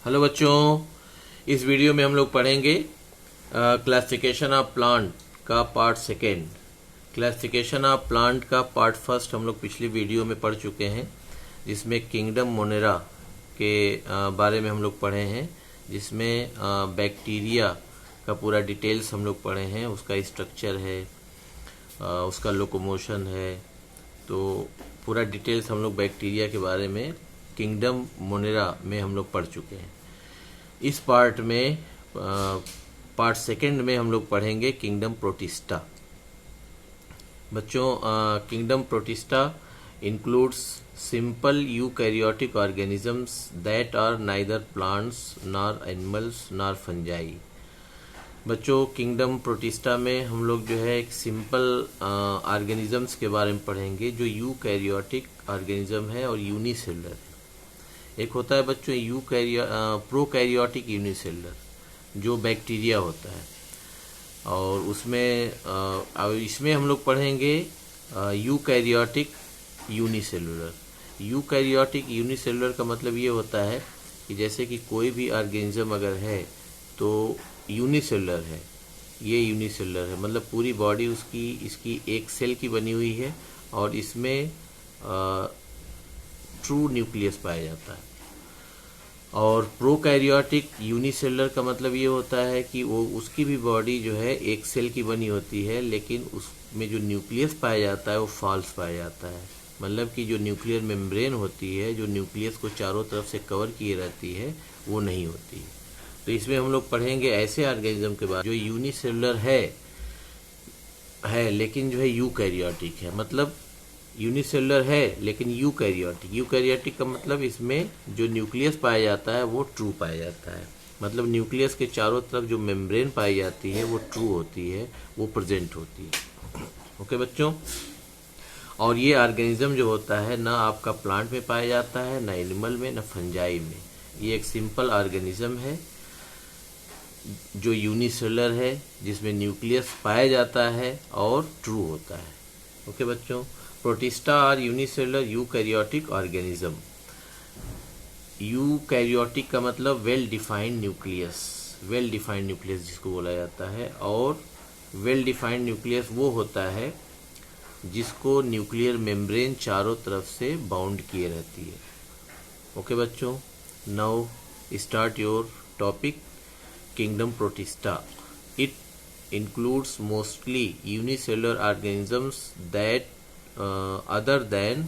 Hello बच्चों, इस video में हम लोग पढ़ेंगे क्लासिफिकेशन ऑफ प्लांट का part second. Classification of plant का पार्ट फर्स्ट हम लोग पिछली वीडियो में पढ़ चुके हैं, जिसमें किंगडम मोनेरा के बारे में हम लोग पढ़े हैं, जिसमें बैक्टीरिया का पूरा डिटेल्स हम लोग पढ़े हैं। उसका स्ट्रक्चर है, उसका लोकोमोशन है, तो पूरा डिटेल्स हम लोग बैक्टीरिया के बारे में किंगडम मोनेरा में हम लोग पढ़ चुके हैं। इस पार्ट में पार्ट सेकेंड में हम लोग पढ़ेंगे किंगडम प्रोटिस्टा। बच्चों, किंगडम प्रोटिस्टा includes simple eukaryotic organisms that are neither plants nor animals nor fungi. बच्चों, किंगडम प्रोटिस्टा में हम लोग जो है एक सिंपल ऑर्गेनिजम्स के बारे में पढ़ेंगे जो यूकैरियोटिक ऑर्गेनिज्म है और यूनिसेलुलर है। एक होता है बच्चों प्रोकैरियोटिक यूनिसेलुलर, जो बैक्टीरिया होता है, और इसमें हम लोग पढ़ेंगे यूकैरियोटिक यूनिसेलुलर। यूकैरियोटिक यूनिसेलुलर का मतलब ये होता है कि जैसे कि कोई भी ऑर्गेनिज्म अगर है तो यूनिसेलुलर है, ये यूनिसेलुलर है, मतलब पूरी बॉडी इसकी एक सेल की बनी हुई है और इसमें ट्रू न्यूक्लियस पाया जाता है। और प्रोकैरियोटिक यूनिसेलुलर का मतलब ये होता है कि वो उसकी भी बॉडी जो है एक सेल की बनी होती है, लेकिन उसमें जो न्यूक्लियस पाया जाता है वो फॉल्स पाया जाता है। मतलब कि जो न्यूक्लियर मेम्ब्रेन होती है, जो न्यूक्लियस को चारों तरफ से कवर किए रहती है, वो नहीं होती है। तो इसमें हम लोग पढ़ेंगे ऐसे ऑर्गेनिज्म के बारे में जो यूनिसेलुलर है लेकिन जो है यूकैरियोटिक है। मतलब यूनिसेलुलर है लेकिन यूकैरियोटिक। यूकैरियोटिक का मतलब इसमें जो न्यूक्लियस पाया जाता है वो ट्रू पाया जाता है। मतलब न्यूक्लियस के चारों तरफ जो मेम्ब्रेन पाई जाती है वो ट्रू होती है, वो प्रेजेंट होती है। ओके बच्चों, और ये ऑर्गेनिज्म जो होता है ना आपका प्लांट में पाया जाता है, ना एनिमल में, ना फंजाई में। ये एक सिंपल ऑर्गेनिज्म है जो यूनिसेलुलर है, जिसमें न्यूक्लियस पाया जाता है और ट्रू होता है। ओके बच्चों, protista are unicellular eukaryotic organism. Eukaryotic का मतलब well defined nucleus, well defined nucleus जिसको बोला जाता है। और वेल डिफाइंड न्यूक्लियस वो होता है जिसको न्यूक्लियर मेम्ब्रेन चारों तरफ से बाउंड किए रहती है। ओके बच्चों, now start your topic kingdom protista. It includes mostly unicellular organisms that other than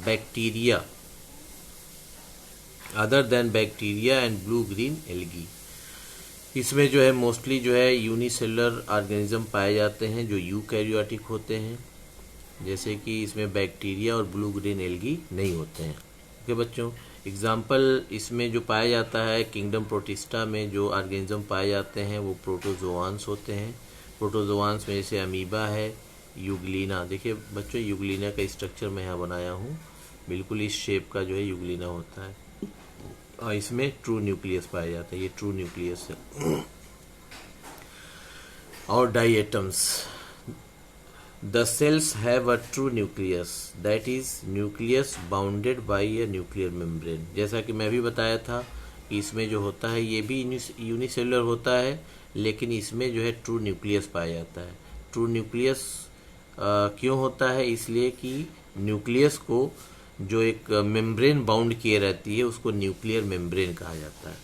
bacteria and blue green algae। इसमें जो है मोस्टली जो है यूनिसेलुलर ऑर्गेनिज्म पाए जाते हैं जो यूकैरियोटिक होते हैं, जैसे कि इसमें बैक्टीरिया और ब्लू ग्रीन एल्गी नहीं होते हैं। ओके बच्चों, एग्जाम्पल इसमें जो पाया जाता है किंगडम प्रोटिस्टा में जो ऑर्गेनिज्म पाए जाते हैं वो प्रोटोजोआन्स होते हैं। प्रोटोजोआन्स में जैसे अमीबा है, यूग्लिना। देखिए बच्चों, यूग्लिना का स्ट्रक्चर मैं यहाँ बनाया हूँ, बिल्कुल इस शेप का जो है यूग्लिना होता है, और इसमें ट्रू न्यूक्लियस पाया जाता है, ये ट्रू न्यूक्लियस है। और diatoms, the cells have a true nucleus, that is nucleus bounded by a nuclear membrane। जैसा कि मैं भी बताया था कि इसमें जो होता है ये भी यूनिसेलुलर होता है, लेकिन इसमें जो है ट्रू न्यूक्लियस पाया जाता है। ट्रू न्यूक्लियस क्यों होता है? इसलिए कि न्यूक्लियस को जो एक मेम्ब्रेन बाउंड किए रहती है उसको न्यूक्लियर मेम्ब्रेन कहा जाता है।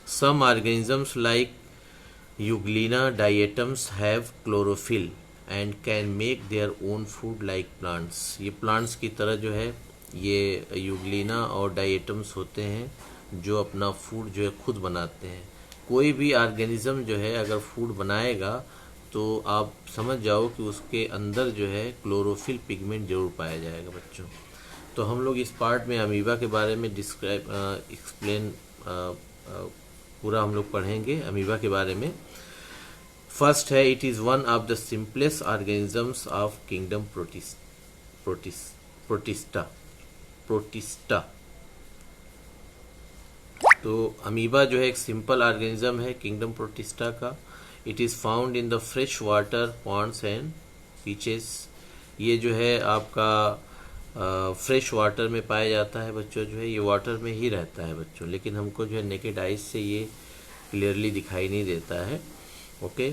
Some organisms like euglena diatoms have chlorophyll and can make their own food like plants. ये प्लांट्स की तरह जो है ये यूग्लिना और डाइएटम्स होते हैं जो अपना फूड जो है खुद बनाते हैं। कोई भी ऑर्गेनिज्म जो है अगर फूड बनाएगा तो आप समझ जाओ कि उसके अंदर जो है क्लोरोफिल पिगमेंट जरूर पाया जाएगा बच्चों। तो हम लोग इस पार्ट में अमीबा के बारे में एक्सप्लेन पूरा हम लोग पढ़ेंगे अमीबा के बारे में। फर्स्ट है, it is one of the simplest organisms of kingdom protista. तो अमीबा जो है एक सिंपल ऑर्गेनिज्म है किंगडम प्रोटिस्टा का। It is found in the fresh water Pond's and beaches. ये जो है आपका फ्रेश वाटर में पाया जाता है बच्चों, जो है ये वाटर में ही रहता है बच्चों, लेकिन हमको जो है नेकेड आइज से ये क्लियरली दिखाई नहीं देता है। Okay,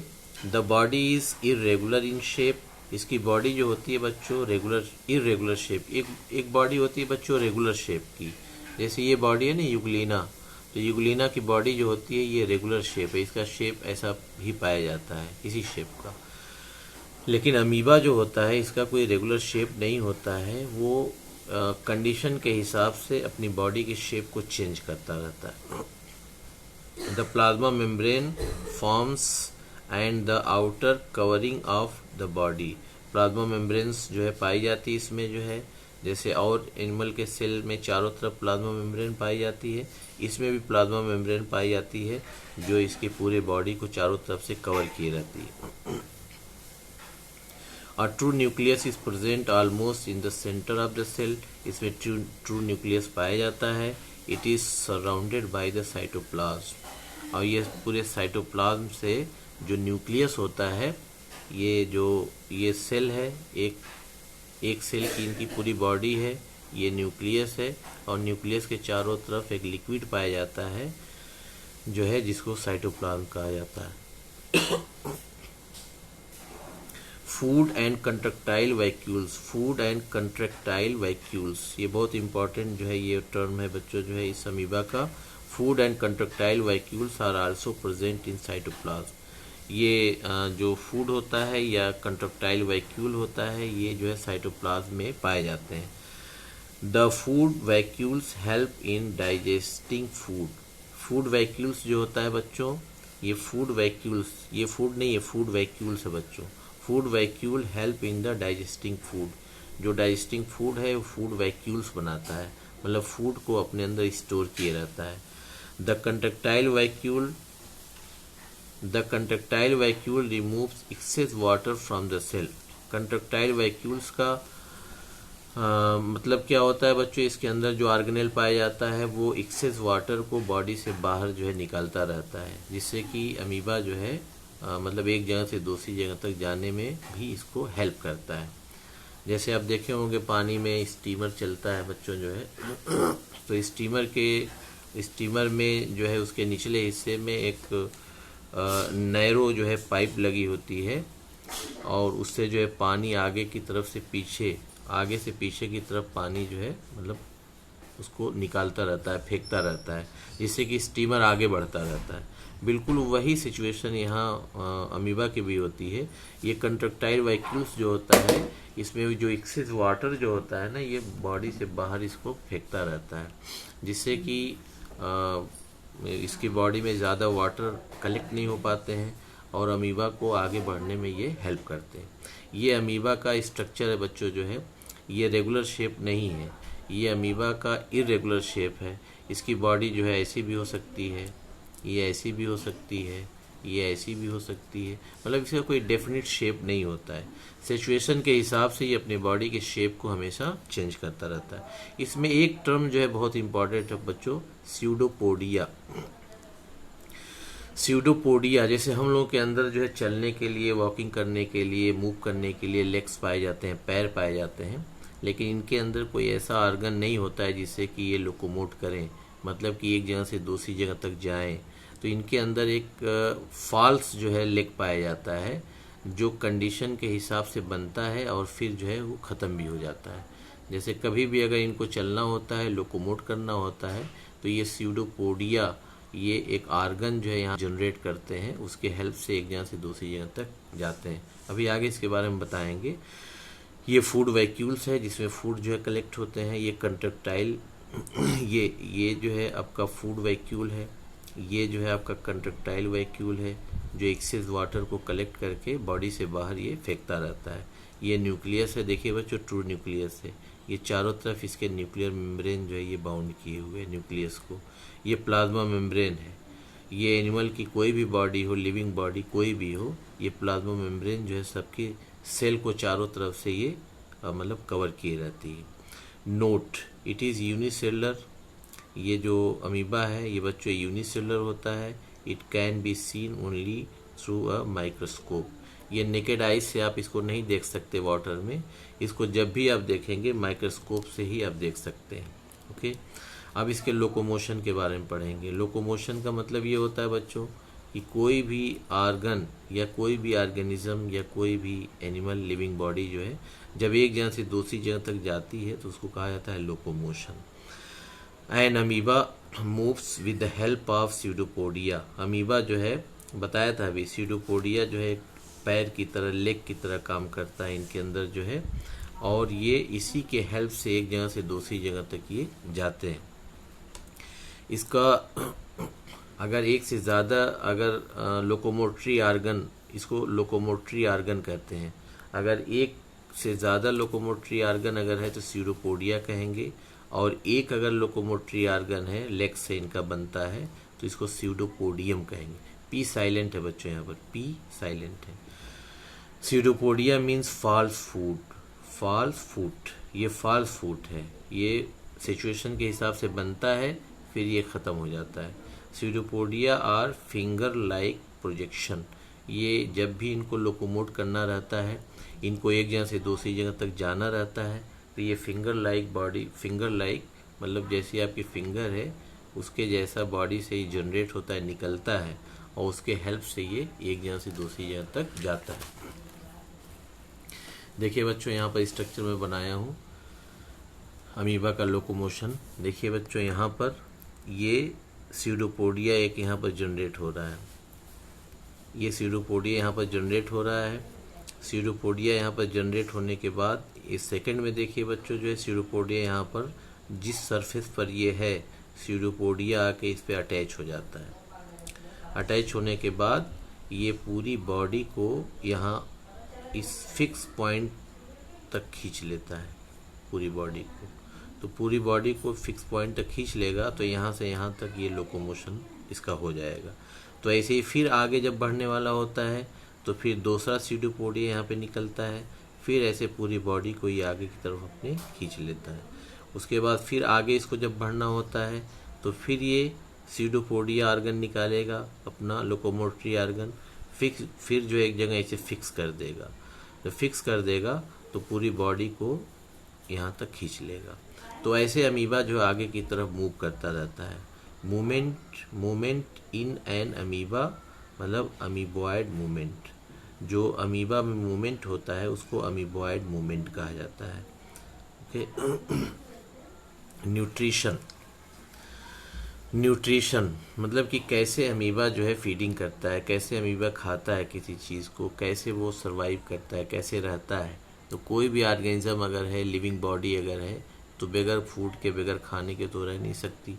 the body is irregular in shape. इसकी बॉडी जो होती है बच्चों रेगुलर इरेगुलर शेप, एक बॉडी होती है बच्चों रेगुलर शेप की, जैसे ये बॉडी है ना यूग्लिना, तो यूग्लिना की बॉडी जो होती है ये रेगुलर शेप है, इसका शेप ऐसा ही पाया जाता है इसी शेप का। लेकिन अमीबा जो होता है इसका कोई रेगुलर शेप नहीं होता है, वो कंडीशन के हिसाब से अपनी बॉडी के शेप को चेंज करता रहता है। The plasma membrane forms and the outer covering of the body. Plasma membranes जो है पाई जाती है इसमें, जो है जैसे और एनिमल के सेल में चारों तरफ प्लाज्मा मेम्ब्रेन पाई जाती है, इसमें भी प्लाज्मा मेम्ब्रेन पाई जाती है जो इसके पूरे बॉडी को चारों तरफ से कवर किए रहती है। A true nucleus is present almost in the center of the cell। इसमें true nucleus पाया जाता है। It is surrounded by the cytoplasm। और ये पूरे साइटोप्लाज्म से जो न्यूक्लियस होता है, ये सेल है, एक सेल की इनकी पूरी बॉडी है, ये न्यूक्लियस है, और न्यूक्लियस के चारों तरफ एक लिक्विड पाया जाता है जो है जिसको साइटोप्लाज्म कहा जाता है। Food and contractile vacuoles, food and contractile vacuoles, ये बहुत इंपॉर्टेंट जो है ये टर्म है बच्चों जो है इस अमीबा का। Food and contractile vacuoles are also present in cytoplasm. ये जो फूड होता है या कंट्रैक्टाइल वैक्यूल होता है ये जो है साइटोप्लाज्म में पाए जाते हैं। The food vacuoles help in digesting food. Food vacuoles जो होता है बच्चों, ये फूड वैक्यूल्स, ये फूड नहीं, ये फूड वैक्यूल्स है बच्चों। Food vacuole help in the digesting food. जो डाइजेस्टिंग फूड है वो फूड वैक्यूल्स बनाता है, मतलब फूड को अपने अंदर स्टोर किए रहता है। The contractile vacuole removes excess water from the cell. Contractile vacuoles का मतलब क्या होता है बच्चों, इसके अंदर जो ऑर्गेनेल पाया जाता है वो एक्सेस वाटर को बॉडी से बाहर जो है निकालता रहता है, जिससे कि अमीबा जो है मतलब एक जगह से दूसरी जगह तक जाने में भी इसको हेल्प करता है। जैसे आप देखे होंगे पानी में स्टीमर चलता है बच्चों जो है, तो स्टीमर में जो है उसके निचले हिस्से में एक नैरो जो है पाइप लगी होती है, और उससे जो है पानी आगे की तरफ से पीछे, आगे से पीछे की तरफ पानी जो है मतलब उसको निकालता रहता है, फेंकता रहता है, जिससे कि स्टीमर आगे बढ़ता रहता है। बिल्कुल वही सिचुएशन यहाँ अमीबा की भी होती है। ये कंट्रैक्टाइल वैक्यूल्स जो होता है इसमें जो एक्सेस वाटर जो होता है ना, ये बॉडी से बाहर इसको फेंकता रहता है, जिससे कि इसकी बॉडी में ज़्यादा वाटर कलेक्ट नहीं हो पाते हैं और अमीबा को आगे बढ़ने में ये हेल्प करते हैं। ये अमीबा का स्ट्रक्चर है बच्चों जो है, ये रेगुलर शेप नहीं है, ये अमीबा का इरेगुलर शेप है। इसकी बॉडी जो है ऐसी भी हो सकती है, ये ऐसी भी हो सकती है, ये ऐसी भी हो सकती है, मतलब इसका कोई डेफिनेट शेप नहीं होता है। सिचुएशन के हिसाब से ये अपने बॉडी के शेप को हमेशा चेंज करता रहता है। इसमें एक टर्म जो है बहुत इंपॉर्टेंट है बच्चों, स्यूडोपोडिया। स्यूडोपोडिया, जैसे हम लोगों के अंदर जो है चलने के लिए, वॉकिंग करने के लिए, मूव करने के लिए लेग्स पाए जाते हैं, पैर पाए जाते हैं, लेकिन इनके अंदर कोई ऐसा ऑर्गन नहीं होता है जिससे कि ये लोकोमोट करें, मतलब कि एक जगह से दूसरी जगह तक जाएं। तो इनके अंदर एक फॉल्स जो है लेग पाया जाता है, जो कंडीशन के हिसाब से बनता है और फिर जो है वो ख़त्म भी हो जाता है। जैसे कभी भी अगर इनको चलना होता है, लोकोमोट करना होता है, तो ये स्यूडोपोडिया ये एक ऑर्गन जो है यहाँ जनरेट करते हैं, उसके हेल्प से एक जगह से दूसरी जगह तक जाते हैं। अभी आगे इसके बारे में बताएंगे। ये फूड वैक्यूल्स है जिसमें फूड जो है कलेक्ट होते हैं। ये कंट्रैक्टाइल ये जो है आपका फूड वैक्यूल है, ये जो है आपका कंट्रैक्टाइल वैक्यूल है जो एक्सेस वाटर को कलेक्ट करके बॉडी से बाहर ये फेंकता रहता है। ये न्यूक्लियस है, देखिए बच्चों ट्रू न्यूक्लियस है, ये चारों तरफ इसके न्यूक्लियर मेम्ब्रेन जो है ये बाउंड किए हुए न्यूक्लियस को। ये प्लाज्मा मेम्ब्रेन है, ये एनिमल की कोई भी बॉडी हो, लिविंग बॉडी कोई भी हो, ये प्लाज्मा मेम्ब्रेन जो है सबकी सेल को चारों तरफ से ये मतलब कवर किए रहती है। Note, it is unicellular. ये जो अमीबा है ये बच्चों यूनिसेलुलर होता है। It can be seen only through a microscope. ये नेकेड आई से आप इसको नहीं देख सकते वाटर में, इसको जब भी आप देखेंगे माइक्रोस्कोप से ही आप देख सकते हैं। ओके, अब इसके लोकोमोशन के बारे में पढ़ेंगे। लोकोमोशन का मतलब ये होता है बच्चों कि कोई भी आर्गन या कोई भी ऑर्गेनिज्म या कोई भी एनिमल लिविंग बॉडी जो है जब एक जगह से दूसरी जगह तक जाती है तो उसको कहा जाता है locomotion. An amoeba moves with the help of pseudopodia. Amoeba जो है बताया था अभी, स्यूडोपोडिया जो है पैर की तरह, लेग की तरह काम करता है इनके अंदर जो है, और ये इसी के हेल्प से एक जगह से दूसरी जगह तक ये जाते हैं। इसका अगर एक से ज़्यादा अगर लोकोमोटरी आर्गन, इसको लोकोमोटरी आर्गन कहते हैं, अगर एक से ज़्यादा लोकोमोटरी आर्गन अगर है तो स्यूडोपोडिया कहेंगे, और एक अगर लोकोमोटरी आर्गन है, लेग से इनका बनता है, तो इसको स्यूडोपोडियम कहेंगे। पी साइलेंट है बच्चों, यहाँ पर पी साइलेंट है। स्यूडोपोडिया मीन्स फॉल्स फूट, फॉल्स फूट, ये फॉल्स फूट है, ये सिचुएशन के हिसाब से बनता है फिर ये ख़त्म हो जाता है। Pseudopodia are finger like projection, ये जब भी इनको लोकोमोट करना रहता है, इनको एक जगह से दूसरी जगह तक जाना रहता है, तो ये finger like body, finger like मतलब जैसी आपकी फिंगर है उसके जैसा बॉडी से ही जनरेट होता है, निकलता है, और उसके हेल्प से ये एक जगह से दूसरी जगह तक जाता है। देखिए बच्चों यहाँ पर स्ट्रक्चर में बनाया हूँ अमीबा का लोकोमोशन। देखिए बच्चों यहाँ पर ये स्यूडोपोडिया एक यहाँ पर जनरेट हो रहा है, ये स्यूडोपोडिया यहाँ पर जनरेट हो रहा है। स्यूडोपोडिया यहाँ पर जनरेट होने के बाद इस सेकंड में देखिए बच्चों जो है स्यूडोपोडिया यहाँ पर जिस सरफेस पर ये है, स्यूडोपोडिया आके इस पे अटैच हो जाता है। अटैच होने के बाद ये पूरी बॉडी को यहाँ इस फिक्स पॉइंट तक खींच लेता है, पूरी बॉडी को। तो पूरी बॉडी को फिक्स पॉइंट तक खींच लेगा तो यहाँ से यहाँ तक ये लोकोमोशन इसका हो जाएगा। तो ऐसे ही फिर आगे जब बढ़ने वाला होता है तो फिर दूसरा स्यूडोपोडिया यहाँ पे निकलता है, फिर ऐसे पूरी बॉडी को ये आगे की तरफ अपने खींच लेता है। उसके बाद फिर आगे इसको जब बढ़ना होता है तो फिर ये स्यूडोपोडिया आर्गन निकालेगा अपना लोकोमोटरी आर्गन, फिर जो एक जगह इसे फिक्स कर देगा। जब फिक्स कर देगा तो पूरी बॉडी को यहाँ तक खींच लेगा। तो ऐसे अमीबा जो आगे की तरफ मूव करता रहता है। मूवमेंट इन एन अमीबा मतलब अमीबॉयड मूवमेंट, जो अमीबा में मूवमेंट होता है उसको अमीबॉयड मूवमेंट कहा जाता है। ओके। न्यूट्रिशन मतलब कि कैसे अमीबा जो है फीडिंग करता है, कैसे अमीबा खाता है किसी चीज़ को, कैसे वो सर्वाइव करता है, कैसे रहता है। तो कोई भी ऑर्गेनिज्म अगर है, लिविंग बॉडी अगर है, तो बगैर फूड के, बगैर खाने के तो रह नहीं सकती।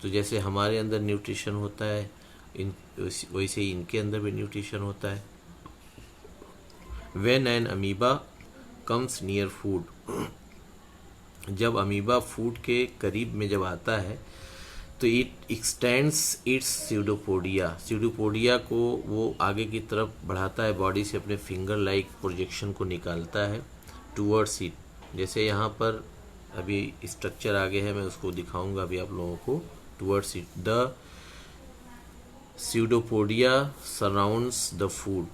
तो जैसे हमारे अंदर न्यूट्रिशन होता है वैसे ही इनके अंदर भी न्यूट्रिशन होता है। When an amoeba comes near food, जब अमीबा फूड के करीब में जब आता है तो इट एक्सटेंड्स इट्स स्यूडोपोडिया को वो आगे की तरफ बढ़ाता है, बॉडी से अपने फिंगर लाइक प्रोजेक्शन को निकालता है टूवर्ड्स इट। जैसे यहाँ पर अभी स्ट्रक्चर आगे है, मैं उसको दिखाऊंगा अभी आप लोगों को। Towards it the pseudopodia surrounds the food,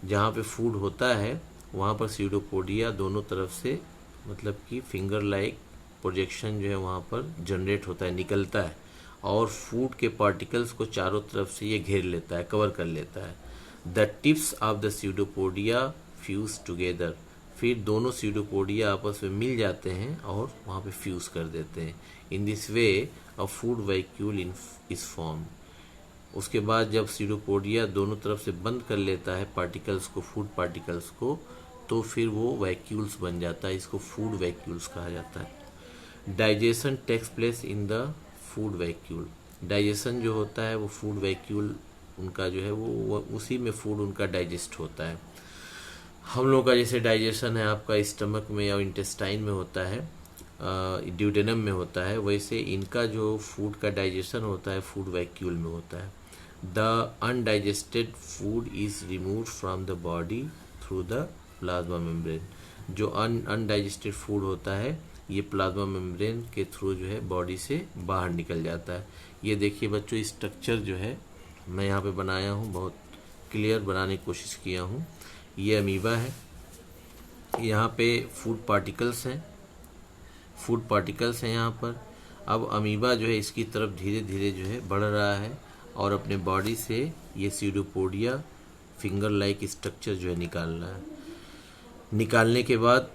जहाँ पे फूड होता है वहाँ पर स्यूडोपोडिया दोनों तरफ से मतलब कि फिंगर लाइक प्रोजेक्शन जो है वहाँ पर जनरेट होता है, निकलता है, और फूड के पार्टिकल्स को चारों तरफ से ये घेर लेता है, कवर कर लेता है। The tips of the pseudopodia fuse together, फिर दोनों स्यूडोपोडिया आपस में मिल जाते हैं और वहाँ पे फ्यूज कर देते हैं। In this way a food vacuole is form. उसके बाद जब स्यूडोपोडिया दोनों तरफ से बंद कर लेता है पार्टिकल्स को, फूड पार्टिकल्स को, तो फिर वो वैक्यूल्स बन जाता है, इसको फूड वैक्यूल्स कहा जाता है। Digestion takes place in the food vacuole, digestion जो होता है वो फूड वैक्यूल उनका जो है वो उसी में फूड उनका डाइजेस्ट होता है। हम लोगों का जैसे डाइजेशन है आपका स्टमक में या इंटेस्टाइन में होता है, ड्यूडेनम में होता है, वैसे इनका जो फूड का डाइजेशन होता है फूड वैक्यूल में होता है। The undigested food is removed from the body through the plasma membrane, जो अनडाइजेस्टेड फूड होता है ये प्लाज्मा मेम्ब्रेन के थ्रू जो है बॉडी से बाहर निकल जाता है। ये देखिए बच्चों स्ट्रक्चर जो है मैं यहाँ पे बनाया हूँ, बहुत क्लियर बनाने की कोशिश किया हूँ। ये अमीबा है, यहाँ पे फूड पार्टिकल्स हैं, फूड पार्टिकल्स हैं यहाँ पर। अब अमीबा जो है इसकी तरफ धीरे धीरे जो है बढ़ रहा है और अपने बॉडी से ये सीडोपोडिया फिंगर लाइक स्ट्रक्चर जो है निकाल रहा है। निकालने के बाद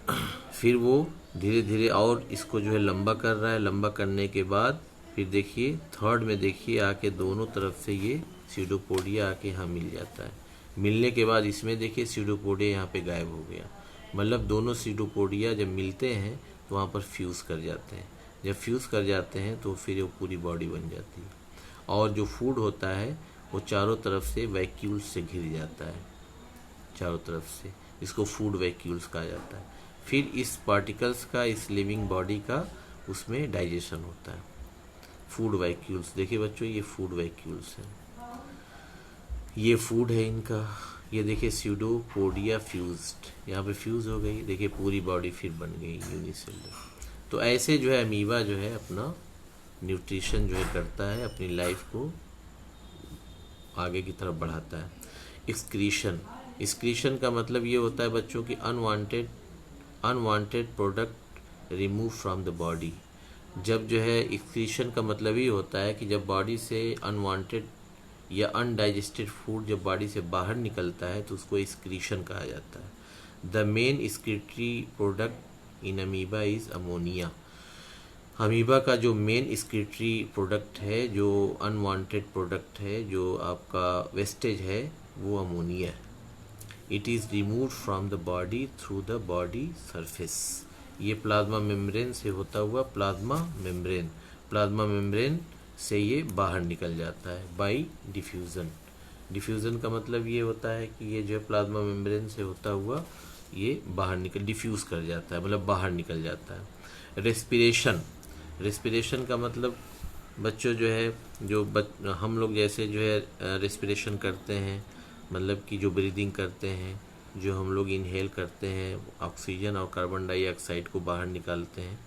फिर वो धीरे धीरे और इसको जो है लंबा कर रहा है। लंबा करने के बाद फिर देखिए थर्ड में देखिए आके दोनों तरफ से ये सीडोपोडिया आके यहाँ मिल जाता है। मिलने के बाद इसमें देखिए सीडोपोडिया यहाँ पे गायब हो गया। मतलब दोनों सीडोपोडिया जब मिलते हैं तो वहाँ पर फ्यूज़ कर जाते हैं। जब फ्यूज़ कर जाते हैं तो फिर वो पूरी बॉडी बन जाती है और जो फूड होता है वो चारों तरफ से वैक्यूल्स से घिर जाता है, चारों तरफ से। इसको फूड वैक्यूल्स कहा जाता है। फिर इस पार्टिकल्स का, इस लिविंग बॉडी का उसमें डाइजेशन होता है। फूड वैक्यूल्स देखिए बच्चों, ये फूड वैक्यूल्स हैं, ये फूड है इनका। ये देखिए सीडोपोडिया फ्यूज्ड, यहाँ पे फ्यूज हो गई, देखिए पूरी बॉडी फिर बन गई यूनिसेलुलर। तो ऐसे जो है अमीबा जो है अपना न्यूट्रिशन जो है करता है, अपनी लाइफ को आगे की तरफ बढ़ाता है। एक्सक्रीशन, एक्सक्रीशन का मतलब ये होता है बच्चों की unwanted product remove from the body. जब जो है एक्सक्रीशन का मतलब ये होता है कि जब बॉडी से अनवांटेड या अनडाइजेस्टेड फूड जब बॉडी से बाहर निकलता है तो उसको एक्सक्रीशन कहा जाता है। The main excretory product in amoeba is ammonia. Amoeba का जो मेन एक्सक्रीटरी प्रोडक्ट है, जो अनवांटेड प्रोडक्ट है, जो आपका वेस्टेज है, वो अमोनिया है। It is removed from the body through the body surface. ये प्लाज्मा मेम्ब्रेन से होता हुआ प्लाज्मा मेम्ब्रेन से ये बाहर निकल जाता है बाय डिफ्यूज़न। डिफ्यूज़न का मतलब ये होता है कि ये जो है प्लाज्मा मेम्ब्रेन से होता हुआ ये बाहर डिफ्यूज़ कर जाता है, मतलब बाहर निकल जाता है। रेस्पिरेशन, रेस्पिरेशन का मतलब बच्चों जो है हम लोग जैसे जो है रेस्पिरेशन करते हैं, मतलब कि जो ब्रीदिंग करते हैं, जो हम लोग इनहेल करते हैं ऑक्सीजन और कार्बन डाइऑक्साइड को बाहर निकालते हैं,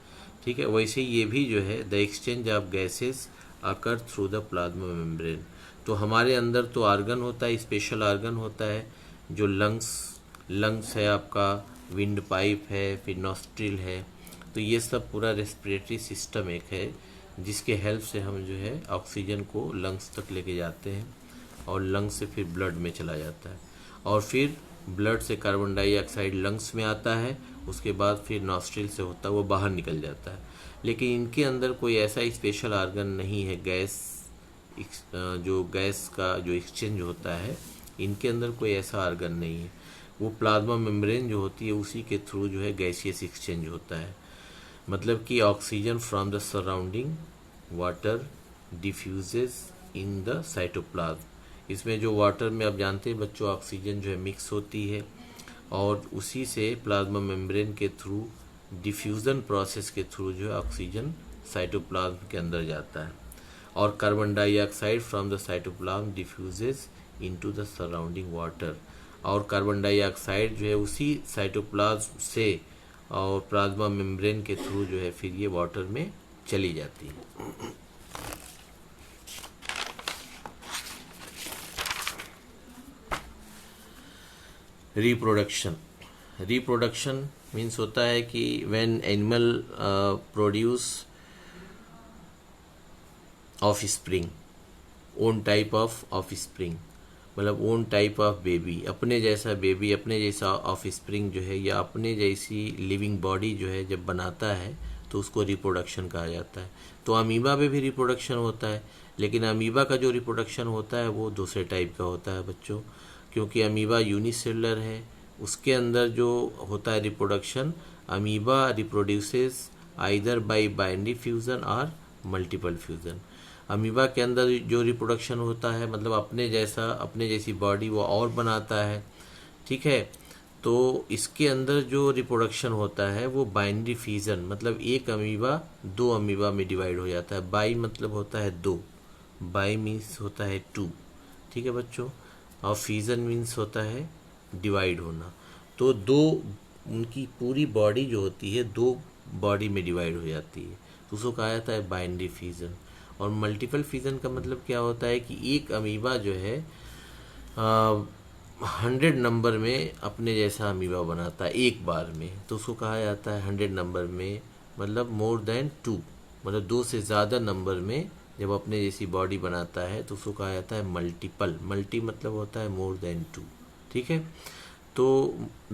ठीक है, वैसे ये भी जो है the exchange of gases occur through the plasma membrane. तो हमारे अंदर तो आर्गन होता है, स्पेशल आर्गन होता है जो लंग्स है आपका, विंड पाइप है, फिर नॉस्ट्रिल है। तो ये सब पूरा रेस्पिरेटरी सिस्टम एक है जिसके हेल्प से हम जो है ऑक्सीजन को लंग्स तक लेके जाते हैं और लंग्स से फिर ब्लड में चला जाता है और फिर ब्लड से कार्बन डाइऑक्साइड लंग्स में आता है, उसके बाद फिर नॉस्ट्रिल से होता है वो बाहर निकल जाता है। लेकिन इनके अंदर कोई ऐसा स्पेशल आर्गन नहीं है, जो गैस का जो एक्सचेंज होता है इनके अंदर कोई ऐसा आर्गन नहीं है। वो प्लाज्मा मेम्ब्रेन जो होती है उसी के थ्रू जो है गैसियस एक्सचेंज होता है। मतलब कि oxygen from the surrounding water diffuses in the cytoplasm. इसमें जो वाटर में आप जानते हैं बच्चों ऑक्सीजन जो है मिक्स होती है और उसी से प्लाज्मा मेम्ब्रेन के थ्रू डिफ्यूज़न प्रोसेस के थ्रू जो है ऑक्सीजन साइटोप्लाज्म के अंदर जाता है और carbon dioxide from the cytoplasm diffuses into the surrounding water. और कार्बन डाइऑक्साइड जो है उसी साइटोप्लाज्म से और प्लाज्मा मेम्ब्रेन के थ्रू जो है फिर ये वाटर में चली जाती है। रिप्रोडक्शन मीन्स होता है कि when animal produce of spring, own type of spring, मतलब ओन टाइप ऑफ बेबी, अपने जैसा बेबी, अपने जैसा ऑफ स्प्रिंग जो है या अपने जैसी लिविंग बॉडी जो है जब बनाता है तो उसको रिप्रोडक्शन कहा जाता है। तो अमीबा में भी रिप्रोडक्शन होता है, लेकिन अमीबा का जो रिप्रोडक्शन होता है वो दूसरे टाइप का होता है बच्चों, क्योंकि अमीबा यूनिसेलुलर है। उसके अंदर जो होता है reproduction, amoeba reproduces either bye binary fusion और मल्टीपल फ्यूजन। अमीबा के अंदर जो रिप्रोडक्शन होता है मतलब अपने जैसी बॉडी वो और बनाता है, ठीक है। तो इसके अंदर जो रिप्रोडक्शन होता है वो बाइनरी फ्यूजन, मतलब एक अमीबा दो अमीबा में डिवाइड हो जाता है। बाई मतलब होता है दो, बाई मीन्स होता है टू, ठीक है बच्चों, और फ्यूजन मीन्स होता है डिवाइड होना। तो दो, उनकी पूरी बॉडी जो होती है दो बॉडी में डिवाइड हो जाती है, तो उसको कहा जाता है बाइनरी फ्यूजन। और मल्टीपल फ्यूजन का मतलब क्या होता है कि एक अमीबा जो है 100 नंबर में अपने जैसा अमीबा बनाता है एक बार में, तो उसको कहा जाता है 100 नंबर में, मतलब मोर देन 2, मतलब 2 से ज़्यादा नंबर में जब अपने जैसी बॉडी बनाता है तो उसको कहा जाता है मल्टीपल। मल्टी मतलब होता है मोर देन 2, ठीक है। तो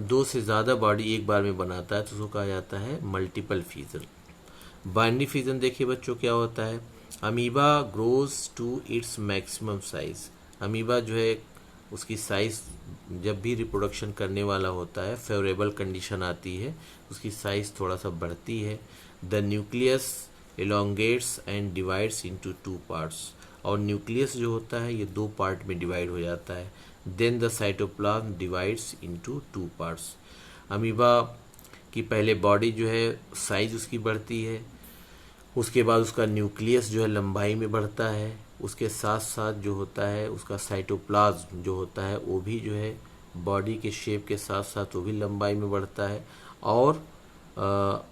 2 से ज़्यादा बॉडी एक बार में बनाता है तो उसको कहा जाता है मल्टीपल फ्यूजन। बाइनरी फ्यूजन देखिए बच्चों क्या होता है। Amoeba grows to its maximum size. Amoeba जो है उसकी साइज जब भी रिप्रोडक्शन करने वाला होता है, फेवरेबल कंडीशन आती है, उसकी साइज थोड़ा सा बढ़ती है। The nucleus elongates and divides into 2 parts. और न्यूक्लियस जो होता है ये 2 पार्ट में डिवाइड हो जाता है। Then the cytoplasm divides into 2 parts. Amoeba की पहले बॉडी जो है साइज उसकी बढ़ती है, उसके बाद उसका न्यूक्लियस जो है लंबाई में बढ़ता है, उसके साथ साथ जो होता है उसका साइटोप्लाज्म जो होता है वो भी जो है बॉडी के शेप के साथ साथ वो भी लंबाई में बढ़ता है। और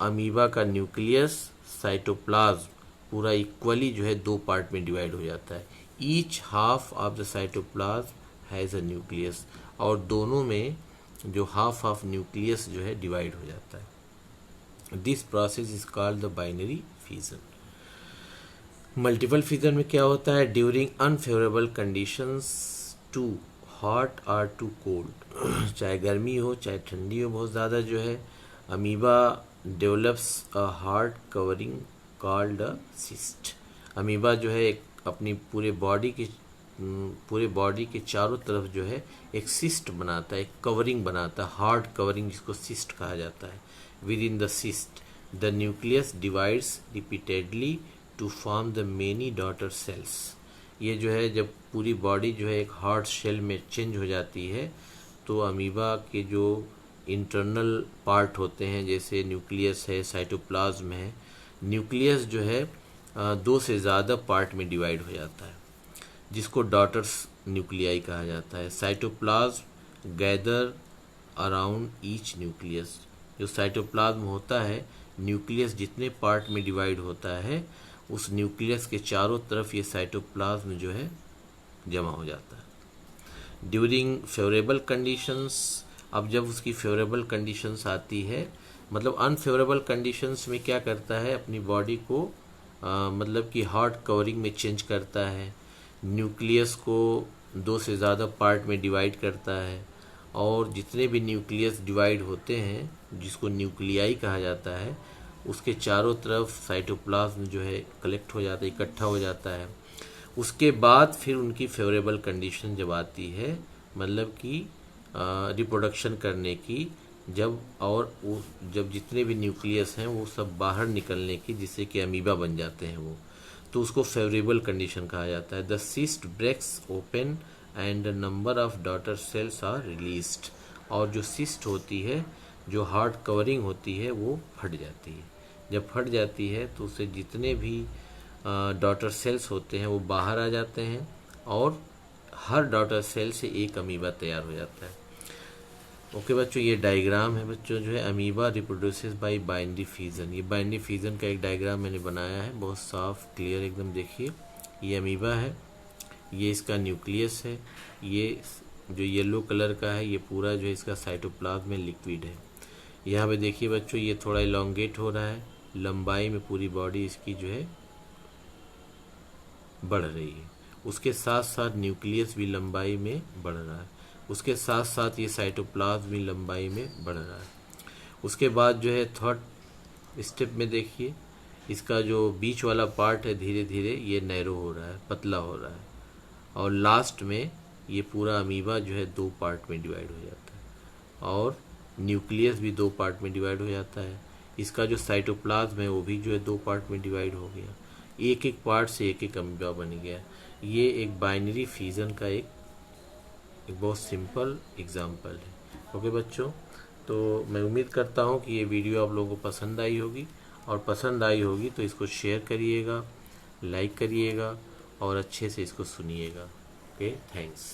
अमीबा का न्यूक्लियस साइटोप्लाज्म पूरा इक्वली जो है 2 पार्ट में डिवाइड हो जाता है। Each half of the cytoplasm has a nucleus. और दोनों में जो हाफ ऑफ न्यूक्लियस जो है डिवाइड हो जाता है। This process is called the binary fusion. Multiple fusion में क्या होता है, during unfavourable conditions too hot और टू कोल्ड, चाहे गर्मी हो चाहे ठंडी हो बहुत ज़्यादा, जो है amoeba develops a hard covering called a cyst. Amoeba जो है एक अपनी पूरे बॉडी के चारों तरफ जो है एक सिस्ट बनाता है, एक कवरिंग बनाता है, हार्ड कवरिंग जिसको सिस्ट कहा जाता है। Within the cyst the nucleus divides repeatedly to form the many daughter cells. ये जो है जब पूरी बॉडी जो है एक हार्ड शेल में चेंज हो जाती है तो अमीबा के जो इंटरनल पार्ट होते हैं जैसे न्यूक्लियस है, साइटोप्लाज्म है, न्यूक्लियस जो है 2 से ज़्यादा पार्ट में डिवाइड हो जाता है जिसको डॉटर्स न्यूक्लियाई कहा जाता है। Cytoplasm gather around each nucleus. जो साइटोप्लाज्म होता है, न्यूक्लियस जितने पार्ट में डिवाइड होता है उस न्यूक्लियस के चारों तरफ ये साइटोप्लाज्म जो है जमा हो जाता है। ड्यूरिंग फेवरेबल कंडीशंस, अब जब उसकी फेवरेबल कंडीशंस आती है, मतलब अनफेवरेबल कंडीशंस में क्या करता है, अपनी बॉडी को मतलब कि हार्ड कवरिंग में चेंज करता है, न्यूक्लियस को 2 से ज़्यादा पार्ट में डिवाइड करता है, और जितने भी न्यूक्लियस डिवाइड होते हैं जिसको न्यूक्लियाई कहा जाता है उसके चारों तरफ साइटोप्लाज्म जो है कलेक्ट हो जाता है, इकट्ठा हो जाता है। उसके बाद फिर उनकी फेवरेबल कंडीशन जब आती है, मतलब कि रिप्रोडक्शन करने की, जब और वो जब जितने भी न्यूक्लियस हैं वो सब बाहर निकलने की, जिससे कि अमीबा बन जाते हैं वो, तो उसको फेवरेबल कंडीशन कहा जाता है। The cyst breaks open and the number of daughter cells are released. और जो सिस्ट होती है, जो हार्ड कवरिंग होती है, वो फट जाती है। जब फट जाती है तो उससे जितने भी डॉटर सेल्स होते हैं वो बाहर आ जाते हैं और हर डॉटर सेल से एक अमीबा तैयार हो जाता है। ओके बच्चों, ये डायग्राम है बच्चों, जो है amoeba reproduces bye binary fusion. ये बाइनरी फ्यूजन का एक डायग्राम मैंने बनाया है, बहुत साफ क्लियर एकदम। देखिए ये अमीबा है, ये इसका न्यूक्लियस है, ये जो येलो कलर का है ये पूरा जो है इसका साइटोप्लाज्म में लिक्विड है। यहाँ पे देखिए बच्चों ये थोड़ा इलोंगेट हो रहा है, लंबाई में पूरी बॉडी इसकी जो है बढ़ रही है। उसके साथ साथ न्यूक्लियस भी लंबाई में बढ़ रहा है, उसके साथ साथ ये साइटोप्लाज्म भी लंबाई में बढ़ रहा है। उसके बाद जो है थर्ड स्टेप में देखिए इसका जो बीच वाला पार्ट है धीरे धीरे ये नैरो हो रहा है, पतला हो रहा है, और लास्ट में ये पूरा अमीबा जो है 2 पार्ट में डिवाइड हो जाता है और न्यूक्लियस भी 2 पार्ट में डिवाइड हो जाता है। इसका जो साइटोप्लाज्म है वो भी जो है 2 पार्ट में डिवाइड हो गया, एक एक पार्ट से एक एक अमीबा बन गया। ये एक बाइनरी फ्यूजन का एक बहुत सिंपल एग्जाम्पल है। ओके बच्चों, तो मैं उम्मीद करता हूँ कि ये वीडियो आप लोगों को पसंद आई होगी, और पसंद आई होगी तो इसको शेयर करिएगा, लाइक करिएगा और अच्छे से इसको सुनिएगा। Okay, thanks.